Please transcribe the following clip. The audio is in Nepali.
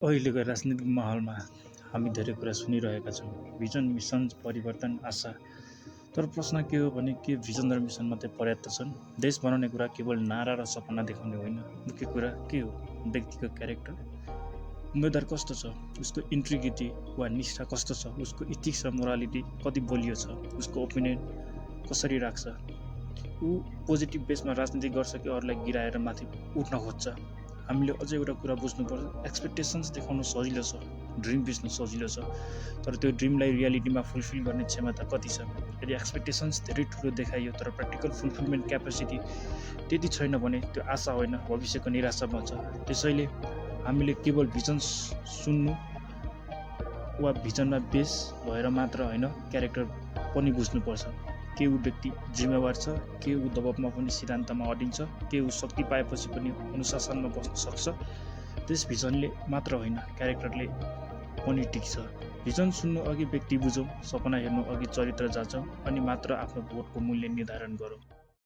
अहिलेको राजनीतिक माहौलमा हामी धेरै कुरा सुनिरहेका छौँ। भिजन, मिसन, परिवर्तन, आशा। तर प्रश्न के हो भने के भिजन र मिसन मात्रै पर्याप्त छन्? देश बनाउने कुरा केवल नारा र सपना देखाउने होइन। मुख्य कुरा के हो? व्यक्तिको क्यारेक्टर। उम्मेदवार कस्तो छ? उसको इन्ट्रिग्रिटी वा निष्ठा कस्तो छ? उसको इथिक्स र मोरालिटी कति बलियो छ? उसको ओपिनियन कसरी राख्छ? ऊ पोजिटिभ बेसमा राजनीति गर्छ कि अरूलाई गिराएर माथि उठ्न खोज्छ? हामीले अझै एउटा कुरा बुझ्नुपर्छ, एक्सपेक्टेसन्स देखाउनु सजिलो छ, ड्रिम बेच्नु सजिलो छ, तर त्यो ड्रिमलाई रियालिटीमा फुलफिल गर्ने क्षमता कति छ? यदि एक्सपेक्टेसन्स धेरै ठुलो देखाइयो तर प्र्याक्टिकल फुलफिलमेन्ट क्यापेसिटी त्यति छैन भने त्यो आशा होइन, भविष्यको निराशा बन्छ। त्यसैले हामीले केवल भिजन सुन्नु वा भिजनमा बेस भएर मात्र होइन, क्यारेक्टर पनि बुझ्नुपर्छ। के ऊ व्यक्ति जिम्मेवार छ? के ऊ दबावमा पनि सिद्धान्तमा अडिन्छ? के ऊ शक्ति पाएपछि पनि अनुशासनमा बस्न सक्छ? त्यस भिजनले मात्र होइन, क्यारेक्टरले पनि टिक्छ। भिजन सुन्नु अघि व्यक्ति बुझौँ, सपना हेर्नु अघि चरित्र जाँचौँ, अनि मात्र आफ्नो भोटको मूल्य निर्धारण गरौँ।